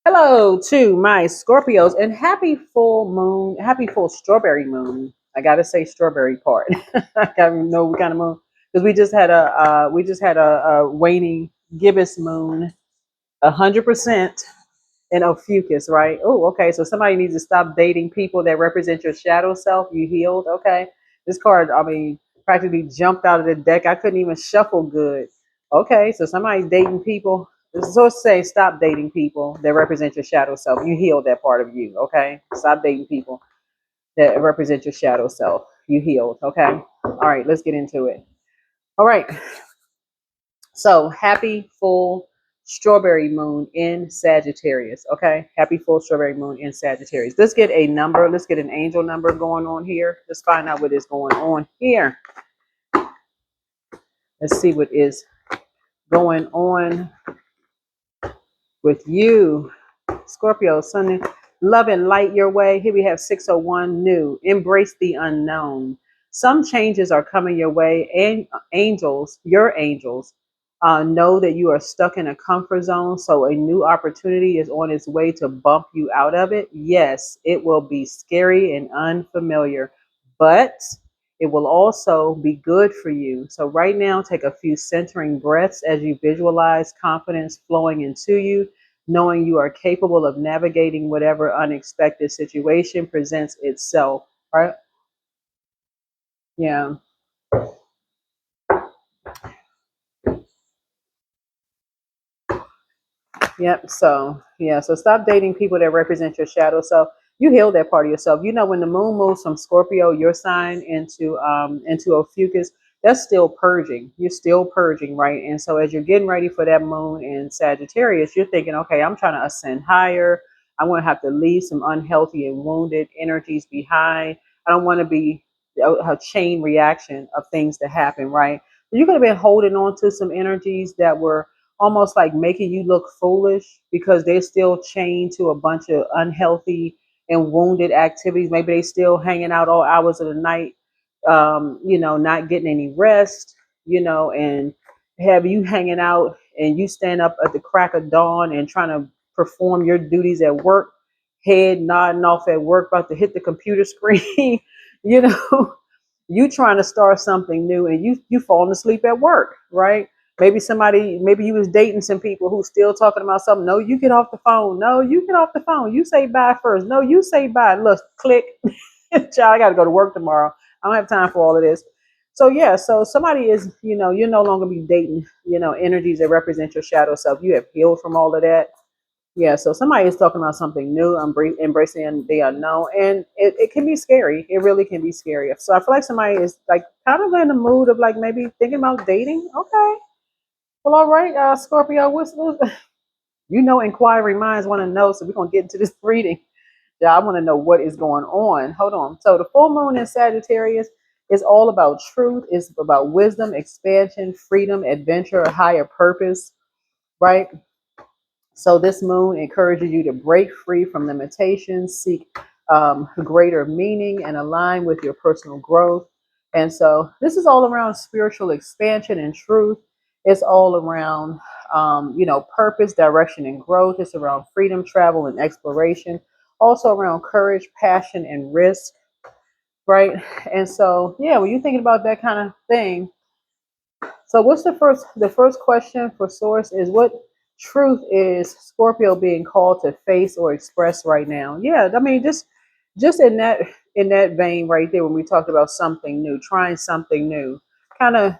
Hello to my Scorpios and happy full moon, happy full strawberry moon. I gotta say strawberry part. I gotta know what kind of moon because we just had a waning gibbous moon, 100% in Ophiuchus, right? Oh, okay. So somebody needs to stop dating people that represent your shadow self. You healed, okay? This card, I mean, practically jumped out of the deck. I couldn't even shuffle good. Okay, so somebody's dating people. So say stop dating people that represent your shadow self. You healed that part of you, okay? Stop dating people that represent your shadow self. You healed, okay? All right, let's get into it. All right. So happy full strawberry moon in Sagittarius. Okay. Happy full strawberry moon in Sagittarius. Let's get a number. Let's get an angel number going on here. Let's find out what is going on here. Let's see what is going on with you, Scorpio, Sun, love and light your way. Here we have 601 new. Embrace the unknown. Some changes are coming your way, and angels, your angels, know that you are stuck in a comfort zone. So a new opportunity is on its way to bump you out of it. Yes, it will be scary and unfamiliar, but it will also be good for you. So right now, take a few centering breaths as you visualize confidence flowing into you, knowing you are capable of navigating whatever unexpected situation presents itself. Right? Yeah. Yep. So yeah. So stop dating people that represent your shadow self. You heal that part of yourself. You know, when the moon moves from Scorpio, your sign, into Ophiuchus, that's still purging. You're still purging, right? And so as you're getting ready for that moon in Sagittarius, you're thinking, okay, I'm trying to ascend higher. I'm going to have to leave some unhealthy and wounded energies behind. I don't want to be a chain reaction of things that happen, right? You could have been holding on to some energies that were almost like making you look foolish because they're still chained to a bunch of unhealthy and wounded activities. Maybe they still hanging out all hours of the night, not getting any rest, and have you hanging out and you stand up at the crack of dawn and trying to perform your duties at work, head nodding off at work, about to hit the computer screen, you know, you trying to start something new and you falling asleep at work, right? Maybe you was dating some people who still talking about something. No, you get off the phone. No, you get off the phone. You say bye first. No, you say bye. Look, click. Child, I got to go to work tomorrow. I don't have time for all of this. So yeah, so somebody is, you're no longer be dating, energies that represent your shadow self. You have healed from all of that. Yeah, so somebody is talking about something new, embracing the unknown, and it can be scary. It really can be scary. So I feel like somebody is like kind of in the mood of like maybe thinking about dating. Okay, well, all right, Scorpio, inquiring minds want to know, so we're gonna get into this reading. Yeah, I want to know what is going on. Hold on. So the full moon in Sagittarius is all about truth. It's about wisdom, expansion, freedom, adventure, higher purpose, right? So this moon encourages you to break free from limitations, seek greater meaning, and align with your personal growth. And so this is all around spiritual expansion and truth. It's all around, purpose, direction, and growth. It's around freedom, travel, and exploration. Also around courage, passion, and risk, right? And so, yeah, when you're thinking about that kind of thing, so what's the first question for source is what truth is Scorpio being called to face or express right now? Yeah, I mean just in that vein right there when we talked about something new, trying something new, kind of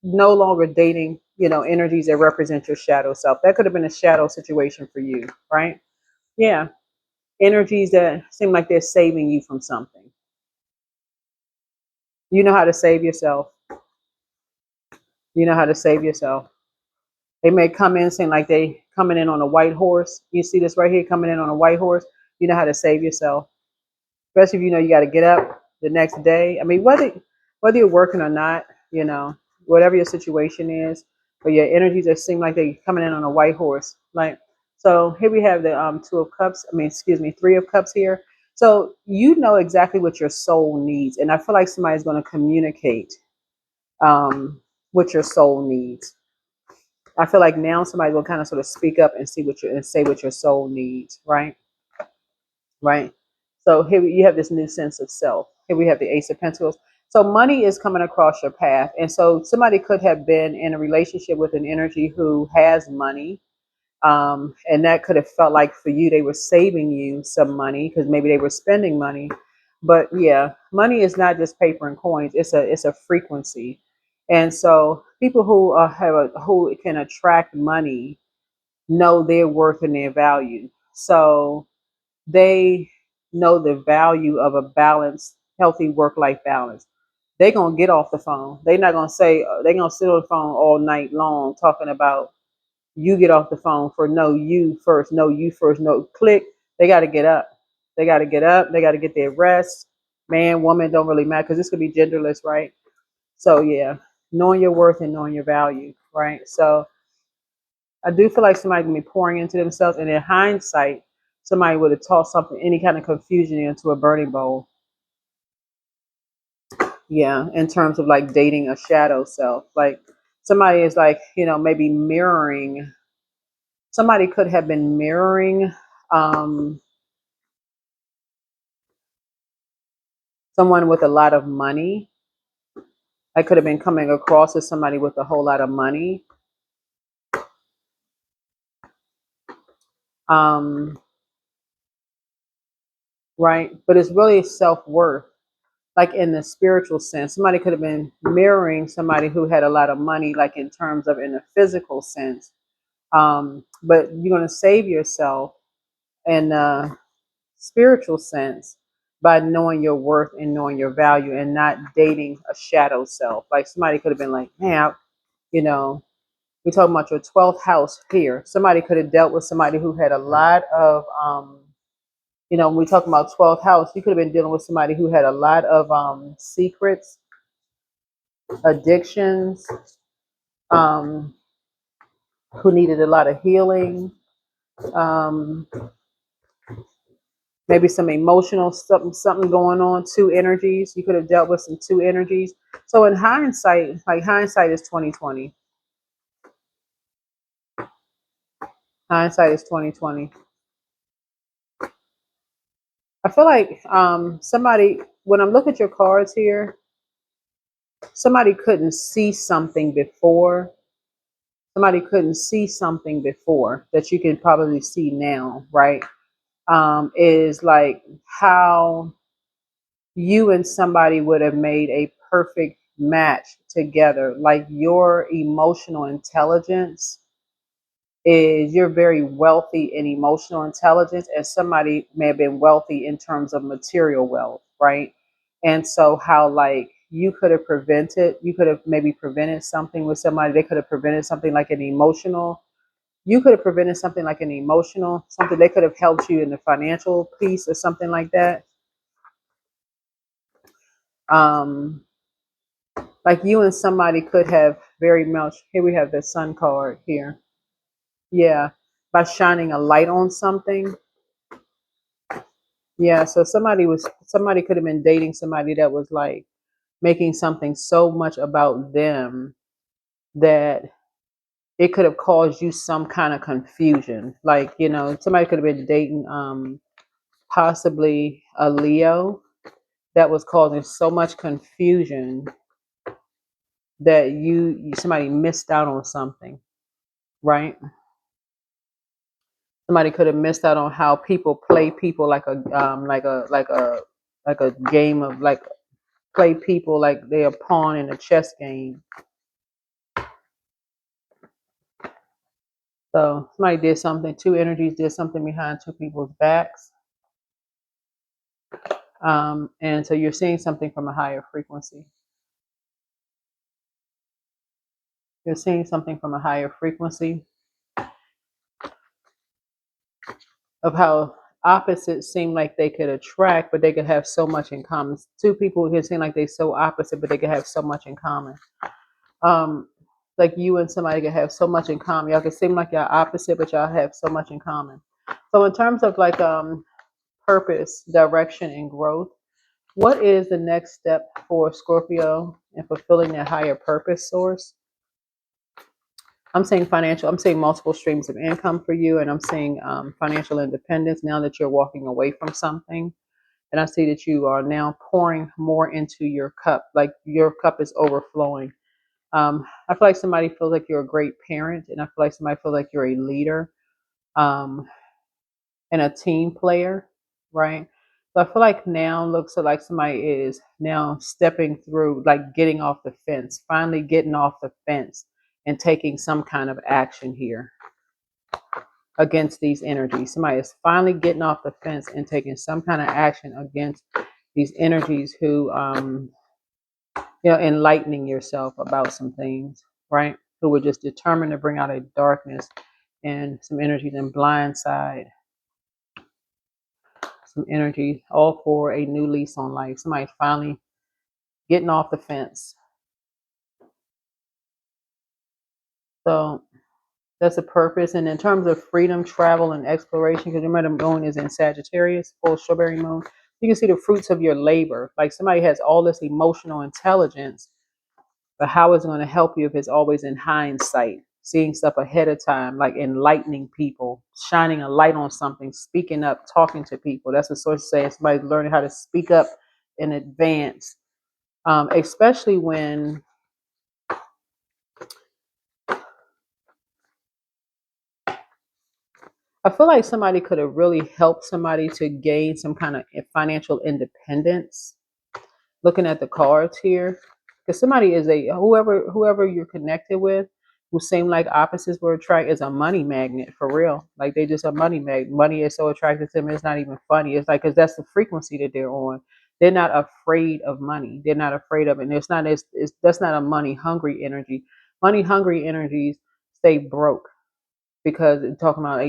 no longer dating, energies that represent your shadow self. That could have been a shadow situation for you, right? Yeah. Energies that seem like they're saving you from something. You know how to save yourself. You know how to save yourself. They may come in saying like they coming in on a white horse. You see this right here coming in on a white horse. You know how to save yourself, especially if you know you got to get up the next day. I mean, whether you're working or not, whatever your situation is, but your energies that seem like they coming in on a white horse. Like so, here we have the two of cups. I mean, excuse me, three of cups here. So you know exactly what your soul needs, and I feel like somebody's going to communicate what your soul needs. I feel like now somebody will kind of sort of speak up and see what your and say what your soul needs, right? Right. So here you have this new sense of self. Here we have the Ace of Pentacles. So money is coming across your path, and so somebody could have been in a relationship with an energy who has money, and that could have felt like for you they were saving you some money because maybe they were spending money. But yeah, money is not just paper and coins. It's a frequency, and so people who who can attract money know their worth and their value. So they know the value of a balanced, healthy work-life balance. They're gonna get off the phone. They're not gonna say they're gonna sit on the phone all night long talking about you get off the phone for no you first, no you first, no click. They got to get up. They got to get up. They got to get their rest. Man, woman, don't really matter because this could be genderless, right? So yeah, knowing your worth and knowing your value, right? So I do feel like somebody can be pouring into themselves, and in hindsight, somebody would have tossed something, any kind of confusion into a burning bowl. Yeah, in terms of like dating a shadow self, like somebody is like, maybe mirroring. Somebody could have been mirroring um, someone with a lot of money. I could have been coming across as somebody with a whole lot of money. Um, right? But it's really self worth, like in the spiritual sense. Somebody could have been mirroring somebody who had a lot of money, like in terms of in a physical sense. But you're going to save yourself in a spiritual sense by knowing your worth and knowing your value and not dating a shadow self. Like somebody could have been like, man, you know, we're talking about your 12th house here. Somebody could have dealt with somebody who had a lot of, when we talking about 12th house, you could have been dealing with somebody who had a lot of secrets, addictions, um, who needed a lot of healing, um, maybe some emotional something going on. Two energies. You could have dealt with some two energies. So in hindsight, like hindsight is 2020. Hindsight is 2020. I feel like somebody, when I'm looking at your cards here, somebody couldn't see something before. Somebody couldn't see something before that you can probably see now, right? Is like how you and somebody would have made a perfect match together. Like your emotional intelligence is you're very wealthy in emotional intelligence, and somebody may have been wealthy in terms of material wealth, right? And so how like you could have maybe prevented something with somebody. They could have prevented something like an emotional. You could have prevented something like an emotional something. They could have helped you in the financial piece or something like that. Um, like you and somebody could have very much. Here we have the Sun card here. Yeah, by shining a light on something. Yeah, so somebody could have been dating somebody that was like making something so much about them that it could have caused you some kind of confusion. Like, somebody could have been dating possibly a Leo that was causing so much confusion that somebody missed out on something, right? Somebody could have missed out on how people play people like a game of like play people like they're a pawn in a chess game. So somebody did something, two energies did something behind two people's backs. And so you're seeing something from a higher frequency. You're seeing something from a higher frequency of how opposites seem like they could attract, but they could have so much in common. Two people can seem like they're so opposite, but they could have so much in common. Um, like you and somebody could have so much in common. Y'all can seem like y'all opposite, but y'all have so much in common. So in terms of like purpose, direction, and growth, what is the next step for Scorpio in fulfilling their higher purpose source? I'm saying financial, I'm saying multiple streams of income for you, and I'm saying financial independence now that you're walking away from something. And I see that you are now pouring more into your cup, like your cup is overflowing. I feel like somebody feels like you're a great parent, and I feel like somebody feels like you're a leader um, and a team player, right? So I feel like now looks like somebody is now stepping through, like getting off the fence, finally getting off the fence and taking some kind of action here against these energies. Somebody is finally getting off the fence and taking some kind of action against these energies who, enlightening yourself about some things, right? Who were just determined to bring out a darkness and some energies and blindside some energy, all for a new lease on life. Somebody finally getting off the fence. So that's a purpose. And in terms of freedom, travel, and exploration, because remember the moon is in Sagittarius, full strawberry moon, you can see the fruits of your labor. Like somebody has all this emotional intelligence, but how is it going to help you if it's always in hindsight, seeing stuff ahead of time, like enlightening people, shining a light on something, speaking up, talking to people. That's what sources say. Somebody's learning how to speak up in advance, especially when I feel like somebody could have really helped somebody to gain some kind of financial independence. Looking at the cards here, because somebody is a whoever you're connected with, who seem like opposites were attracted, is a money magnet for real. Like they just a money magnet. Money is so attractive to them. It's not even funny. It's like because that's the frequency that they're on. They're not afraid of money. They're not afraid of it. And that's not a money hungry energy. Money hungry energies stay broke because it's talking about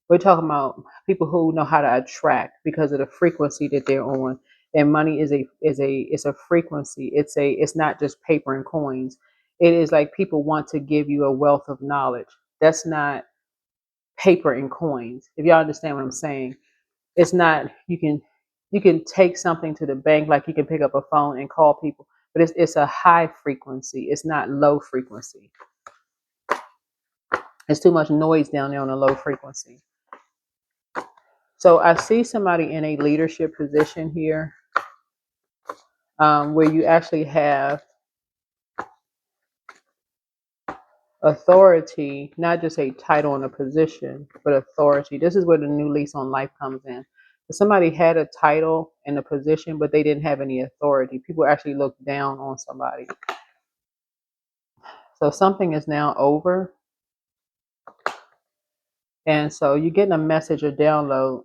we're talking about people who know how to attract because of the frequency that they're on. And money is a frequency. It's not just paper and coins. It is like people want to give you a wealth of knowledge. That's not paper and coins. If y'all understand what I'm saying, it's not you can take something to the bank, like you can pick up a phone and call people, but it's a high frequency. It's not low frequency. There's too much noise down there on a low frequency. So I see somebody in a leadership position here, where you actually have authority, not just a title and a position, but authority. This is where the new lease on life comes in. If somebody had a title and a position, but they didn't have any authority, people actually look down on somebody. So something is now over. And so you're getting a message or download.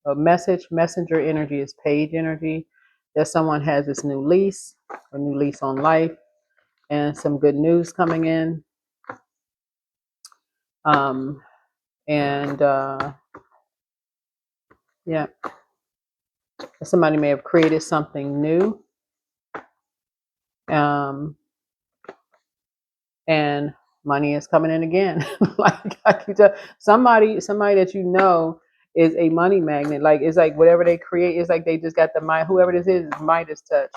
A message, messenger energy is page energy, that someone has this new lease, a new lease on life, and some good news coming in. Um, and yeah, somebody may have created something new. Um, and money is coming in again. like you tell, somebody that you know is a money magnet. Like it's like whatever they create, it's like they just got the mind. Whoever this is Midas touch.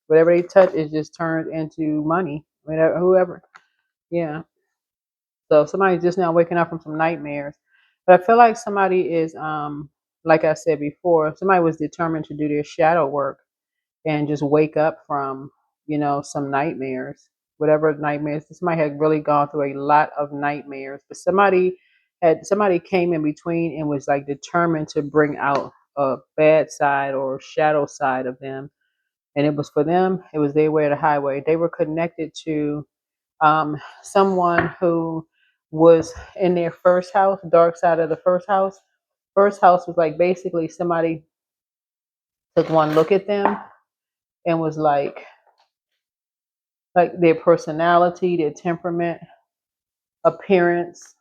Whatever they touch is just turned into money. Whatever, whoever, yeah. So somebody's just now waking up from some nightmares. But I feel like somebody is, like I said before, somebody was determined to do their shadow work and just wake up from, some nightmares, whatever nightmares. Somebody had really gone through a lot of nightmares, but somebody came in between and was like determined to bring out a bad side or shadow side of them. And it was for them, it was their way or the highway. They were connected to someone who was in their first house, dark side of the first house. First house was like basically somebody took one look at them and was like their personality, their temperament, appearance,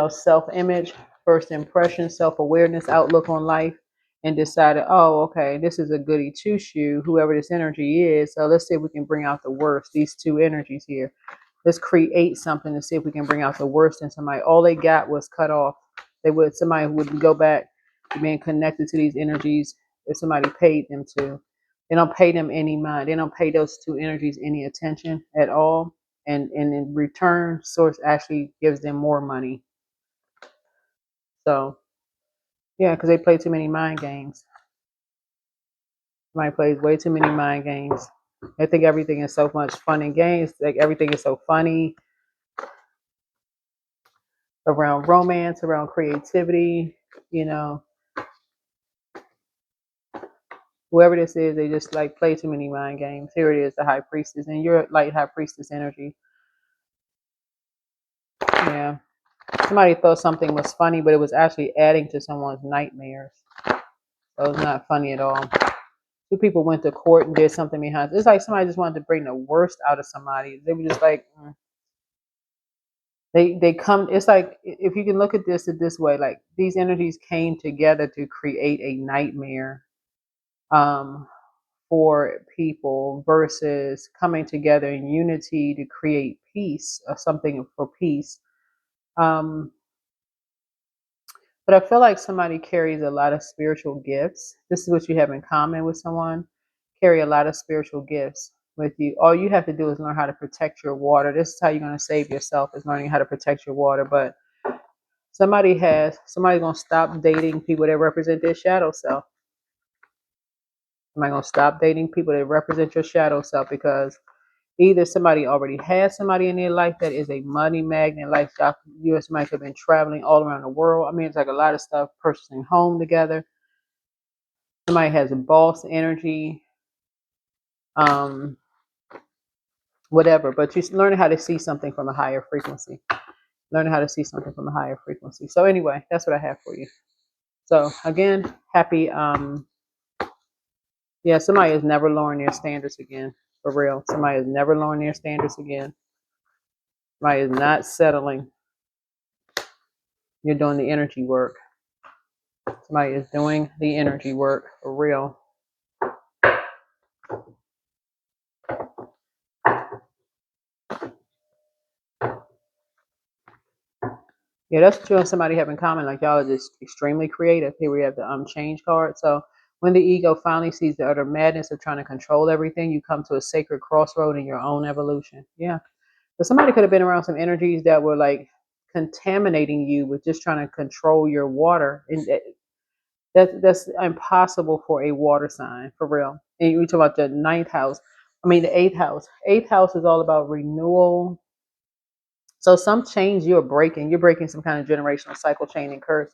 self-image, first impression, self-awareness, outlook on life, and decided, oh, okay, this is a goody two shoe, whoever this energy is. So let's see if we can bring out the worst. These two energies here. Let's create something to see if we can bring out the worst in somebody. All they got was cut off. Somebody would go back to being connected to these energies if somebody paid them to. They don't pay them any mind. They don't pay those two energies any attention at all. and in return, source actually gives them more money. So yeah, because they play too many mind games. Somebody plays way too many mind games. They think everything is so much fun and games. Like everything is so funny around romance, around creativity. You know, whoever this is, they just like play too many mind games. Here it is, the high priestess, and you're like high priestess energy. Yeah. Somebody thought something was funny, but it was actually adding to someone's nightmares. So it's not funny at all. Two people went to court and did something behind. It's like somebody just wanted to bring the worst out of somebody. They were just like, they come. It's like if you can look at this way, like these energies came together to create a nightmare um, for people versus coming together in unity to create peace or something for peace. Um, But I feel like somebody carries a lot of spiritual gifts. This is what you have in common with someone. Carry a lot of spiritual gifts with you. All you have to do is learn how to protect your water. This is how you're going to save yourself, is learning how to protect your water. But somebody's going to stop dating people that represent their shadow self. Somebody's going to stop dating people that represent your shadow self because either somebody already has somebody in their life that is a money magnet, like you and somebody could have been traveling all around the world. I mean, it's like a lot of stuff, purchasing home together. Somebody has a boss energy, um, whatever. But you're learning how to see something from a higher frequency. Learning how to see something from a higher frequency. So anyway, that's what I have for you. So again, happy. Yeah, somebody is never lowering their standards again. For real, somebody is never lowering their standards again. Somebody is not settling. You're doing the energy work. Somebody is doing the energy work for real. Yeah, that's what you and somebody have in common. Like y'all are just extremely creative. Here we have the change card. So when the ego finally sees the utter madness of trying to control everything, you come to a sacred crossroad in your own evolution. Yeah. But somebody could have been around some energies that were like contaminating you with just trying to control your water. And that's impossible for a water sign, for real. And you talk about the ninth house. I mean the eighth house. Eighth house is all about renewal. So some change you're breaking. You're breaking some kind of generational cycle, chain, and curse.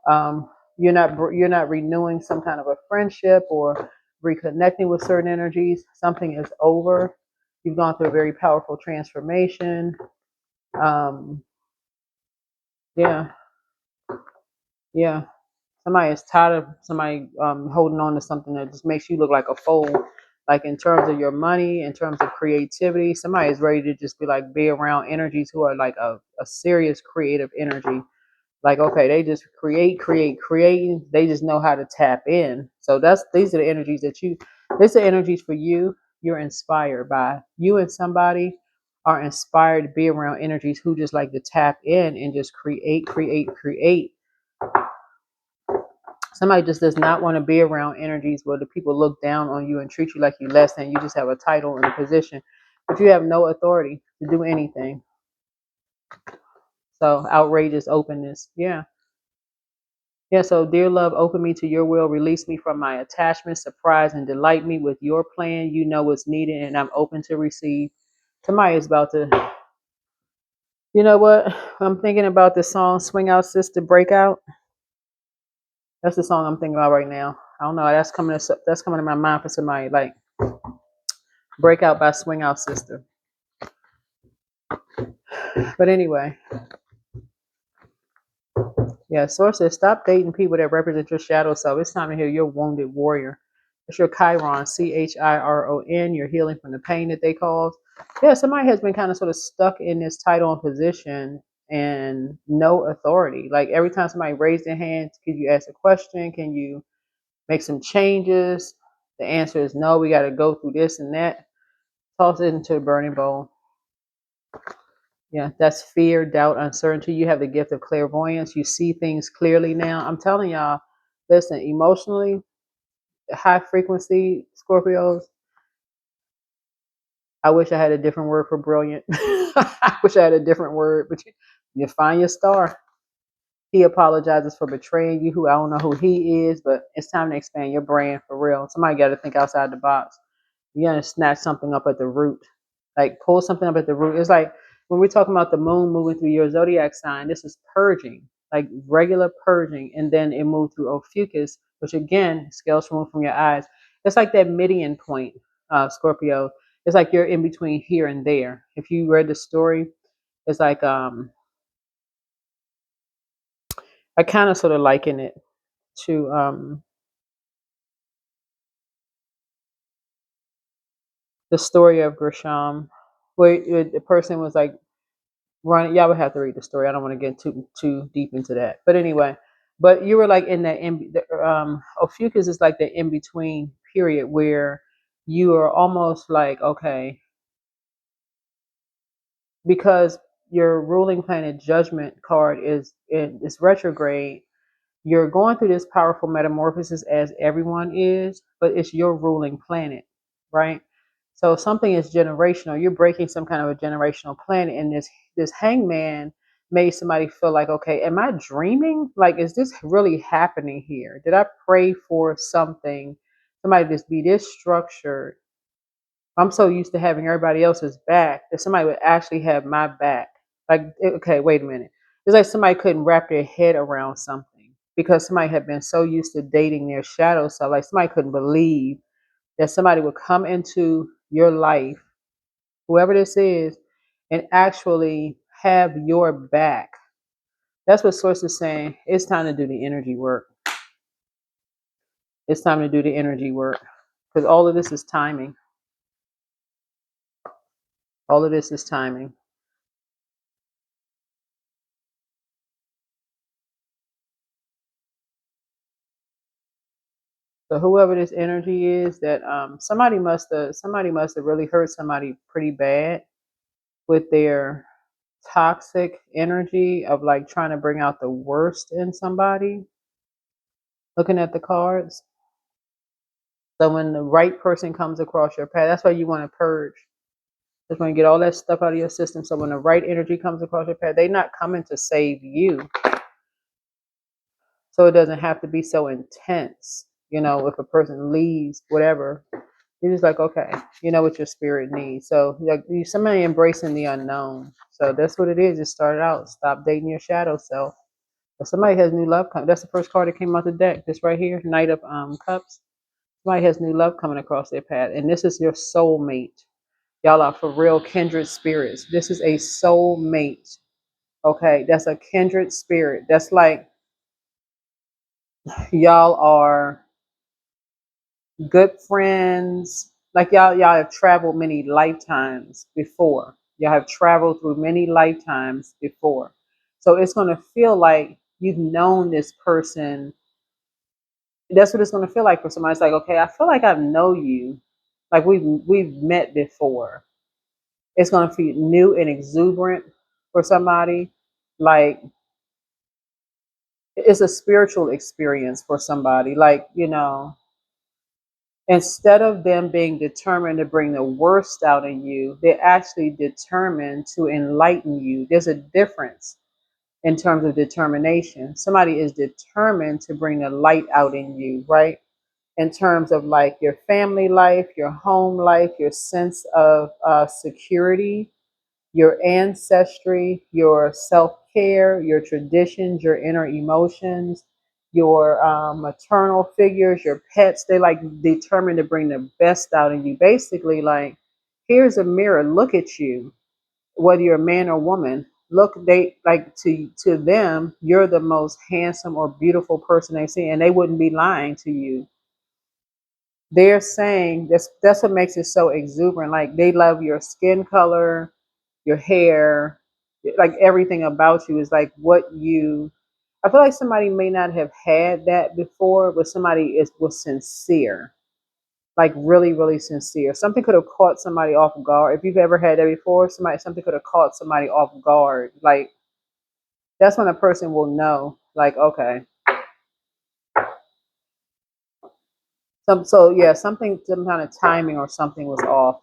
Um, you're not renewing some kind of a friendship or reconnecting with certain energies. Something is over. You've gone through a very powerful transformation. Um, yeah, yeah. Somebody is tired of somebody holding on to something that just makes you look like a fool. Like in terms of your money, in terms of creativity, somebody is ready to just be around energies who are like a serious creative energy. Like, okay, they just create. They just know how to tap in. So these are the energies these are energies for you. You're inspired by. You and somebody are inspired to be around energies who just like to tap in and just create. Somebody just does not want to be around energies where the people look down on you and treat you like you less than. You just have a title and a position, but you have no authority to do anything. So outrageous openness. Yeah. Yeah, so dear love, open me to your will, release me from my attachment, surprise and delight me with your plan. You know what's needed, and I'm open to receive. Somebody is about to, you know what? I'm thinking about the song Swing Out Sister Breakout. That's the song I'm thinking about right now. I don't know. That's coming to my mind for somebody like Breakout by Swing Out Sister. But anyway, yeah, Source says stop dating people that represent your shadow self. It's time to heal your wounded warrior. It's your Chiron, Chiron. You're healing from the pain that they caused. Yeah, somebody has been kind of sort of stuck in this title and position and no authority. Like every time somebody raised their hand, can you ask a question? Can you make some changes? The answer is no. We got to go through this and that. Toss it into a burning bowl. Yeah, that's fear, doubt, uncertainty. You have the gift of clairvoyance. You see things clearly now. I'm telling y'all, listen, emotionally, high frequency Scorpios, I wish I had a different word for brilliant. I wish I had a different word, but you find your star. He apologizes for betraying you, who I don't know who he is, but it's time to expand your brand for real. Somebody got to think outside the box. You got to snatch something up at the root. Like pull something up at the root. It's like when we're talking about the moon moving through your zodiac sign, this is purging, like regular purging. And then it moved through Ophiuchus, which again, scales removed from your eyes. It's like that median point, Scorpio. It's like you're in between here and there. If you read the story, it's like I kind of sort of liken it to the story of Grisham, where the person was like running. Y'all would have to read the story. I don't want to get too deep into that. But anyway, but you were like in that Ophiuchus is like the in between period where you are almost like okay, because your ruling planet judgment card is retrograde. You're going through this powerful metamorphosis as everyone is, but it's your ruling planet, right? So something is generational. You're breaking some kind of a generational planet, and this hangman made somebody feel like, okay, am I dreaming? Like, is this really happening here? Did I pray for something? Somebody just be this structured. I'm so used to having everybody else's back that somebody would actually have my back. Like, okay, wait a minute. It's like somebody couldn't wrap their head around something because somebody had been so used to dating their shadow self. Like somebody couldn't believe that somebody would come into your life, whoever this is, and actually have your back. That's what Source is saying. It's time to do the energy work. It's time to do the energy work because all of this is timing. All of this is timing. So whoever this energy is, that somebody must have really hurt somebody pretty bad with their toxic energy of like trying to bring out the worst in somebody. Looking at the cards. So when the right person comes across your path, that's why you want to purge. Just want to get all that stuff out of your system. So when the right energy comes across your path, they're not coming to save you. So it doesn't have to be so intense. You know, if a person leaves, whatever, you're just like, okay, you know what your spirit needs. So like somebody embracing the unknown. So that's what it is. It started out. Stop dating your shadow self. If somebody has new love coming, that's the first card that came out the deck. This right here, Knight of Cups. Somebody has new love coming across their path, and this is your soulmate. Y'all are for real kindred spirits. This is a soulmate. Okay, that's a kindred spirit. That's like y'all are good friends. Like y'all have traveled many lifetimes before. Y'all have traveled through many lifetimes before. So it's gonna feel like you've known this person. That's what it's gonna feel like for somebody. It's like, okay, I feel like I know you. Like we've met before. It's going to feel new and exuberant for somebody. Like it's a spiritual experience for somebody. Like, you know, instead of them being determined to bring the worst out in you, they're actually determined to enlighten you. There's a difference in terms of determination. Somebody is determined to bring the light out in you, right? In terms of like your family life, your home life, your sense of security, your ancestry, your self care, your traditions, your inner emotions, your maternal figures, your pets. They like determined to bring the best out in you. Basically, like, here's a mirror, look at you, whether you're a man or woman. Look, they like to them, you're the most handsome or beautiful person they see, and they wouldn't be lying to you. They're saying that's what makes it so exuberant. Like they love your skin color, your hair, like everything about you is like what you. I feel like somebody may not have had that before, but somebody was sincere, like really, really sincere. Something could have caught somebody off guard. If you've ever had that before, something could have caught somebody off guard. Like that's when a person will know, like, okay, so yeah, some kind of timing or something was off.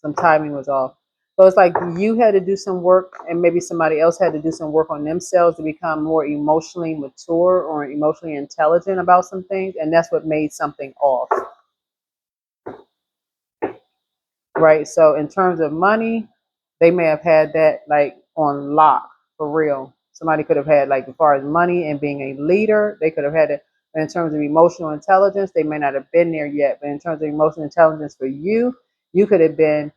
Some timing was off. So it's like you had to do some work, and maybe somebody else had to do some work on themselves to become more emotionally mature or emotionally intelligent about some things, and that's what made something off, right? So in terms of money, they may have had that like on lock for real. Somebody could have had like as far as money and being a leader, they could have had it. But in terms of emotional intelligence, they may not have been there yet. But in terms of emotional intelligence for you could have been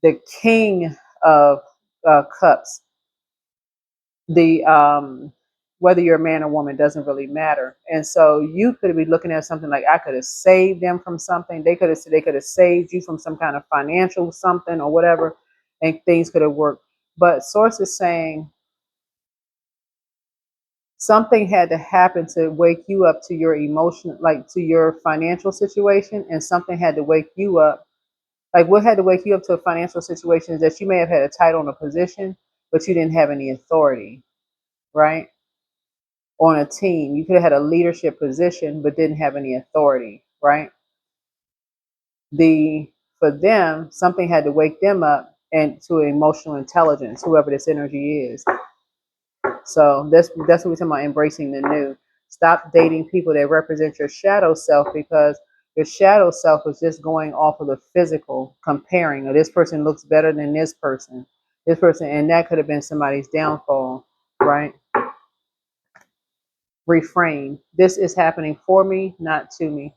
the king of cups. The whether you're a man or woman doesn't really matter. And so you could be looking at something like I could have saved them from something. They could have saved you from some kind of financial something or whatever, and things could have worked. But source is saying something had to happen to wake you up to your emotion, like to your financial situation, and something had to wake you up. Like what had to wake you up to a financial situation is that you may have had a title and a position, but you didn't have any authority, right? On a team. You could have had a leadership position but didn't have any authority, right? The For them, something had to wake them up and to emotional intelligence, whoever this energy is. So that's what we're talking about, embracing the new. Stop dating people that represent your shadow self, because your shadow self is just going off of the physical, comparing. Or this person looks better than this person, and that could have been somebody's downfall, right? Refrain. This is happening for me, not to me.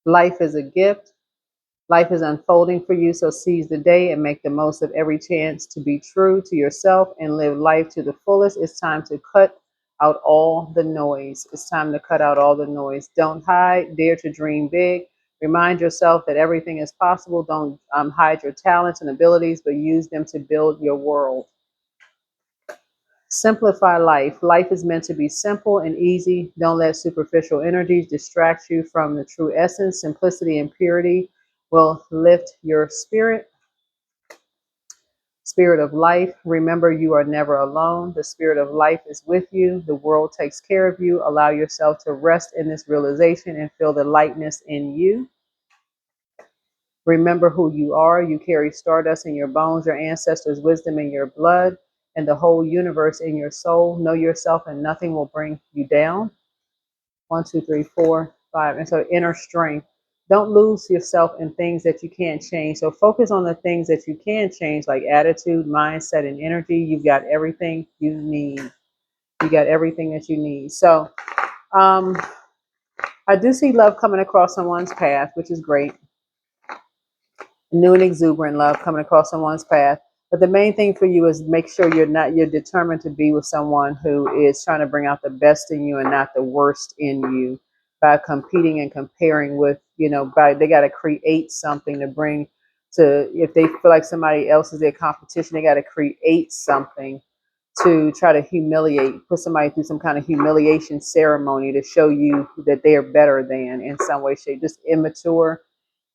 Life is a gift. Life is unfolding for you, so seize the day and make the most of every chance to be true to yourself and live life to the fullest. It's time to cut out all the noise. It's time to cut out all the noise. Don't hide. Dare to dream big. Remind yourself that everything is possible. Don't hide your talents and abilities, but use them to build your world. Simplify life. Life is meant to be simple and easy. Don't let superficial energies distract you from the true essence. Simplicity and purity will lift your spirit. Spirit of life. Remember, you are never alone. The spirit of life is with you. The world takes care of you. Allow yourself to rest in this realization and feel the lightness in you. Remember who you are. You carry stardust in your bones, your ancestors' wisdom in your blood, and the whole universe in your soul. Know yourself, and nothing will bring you down. 1, 2, 3, 4, 5. And so inner strength. Don't lose yourself in things that you can't change. So focus on the things that you can change, like attitude, mindset, and energy. You've got everything you need. You got everything that you need. So um, I do see love coming across someone's path, which is great. New and exuberant love coming across someone's path. But the main thing for you is make sure you're determined to be with someone who is trying to bring out the best in you and not the worst in you by competing and comparing with, they got to create something to bring to, if they feel like somebody else is their competition, they got to create something to try to put somebody through some kind of humiliation ceremony to show you that they are better than in some way, shape, just immature,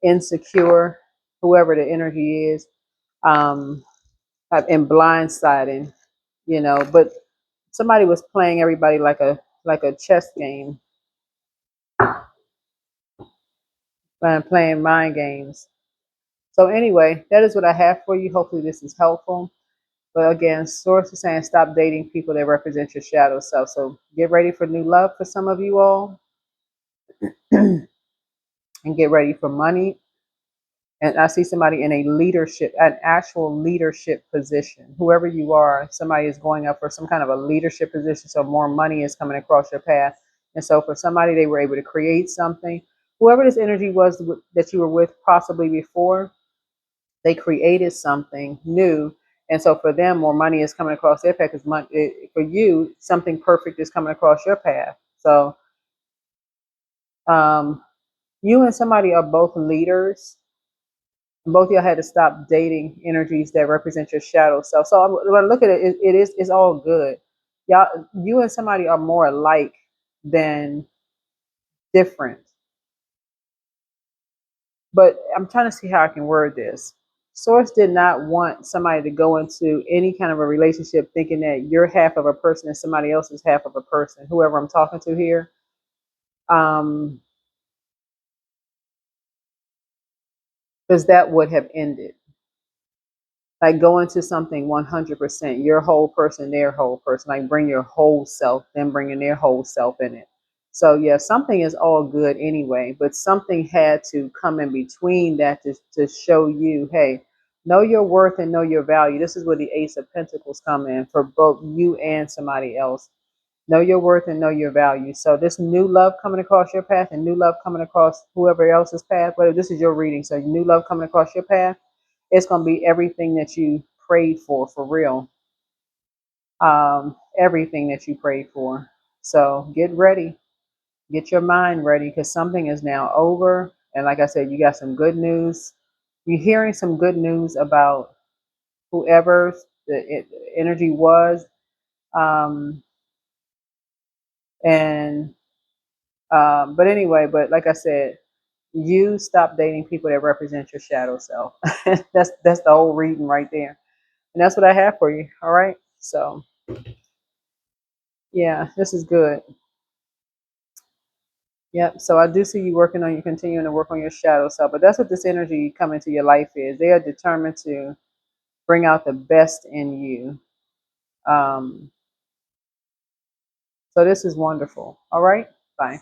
insecure, whoever the energy is, um, and blindsiding, But somebody was playing everybody like a chess game, and playing mind games. So anyway, that is what I have for you. Hopefully this is helpful. But again, source is saying stop dating people that represent your shadow self. So get ready for new love for some of you all, and get ready for money. And I see somebody in an actual leadership position. Whoever you are, somebody is going up for some kind of a leadership position. So more money is coming across your path. And so for somebody, they were able to create something. Whoever this energy was that you were with possibly before, they created something new. And so for them, more money is coming across their path, because for you, something perfect is coming across your path. So um, you and somebody are both leaders. Both of y'all had to stop dating energies that represent your shadow self. So when I look at it, it's all good. You and somebody are more alike than different. But I'm trying to see how I can word this. Source did not want somebody to go into any kind of a relationship thinking that you're half of a person and somebody else is half of a person, whoever I'm talking to here. Um, because that would have ended. Like go into something 100%, your whole person, their whole person, like bring your whole self, then bringing their whole self in it. So yeah, something is all good anyway, but something had to come in between that to show you, hey, know your worth and know your value. This is where the Ace of Pentacles come in for both you and somebody else. Know your worth and know your value. So this new love coming across your path and new love coming across whoever else's path, whether this is your reading, so new love coming across your path, it's going to be everything that you prayed for real. Everything that you prayed for. So get ready. Get your mind ready because something is now over. And like I said, you got some good news. You're hearing some good news about whoever the energy was. Um, and but anyway, but like I said, you stop dating people that represent your shadow self. That's the whole reading right there. And that's what I have for you. All right. So yeah, this is good. Yep. So I do see you working on you continuing to work on your shadow self, but that's what this energy coming to your life is. They are determined to bring out the best in you. Um, so this is wonderful. All right. Bye.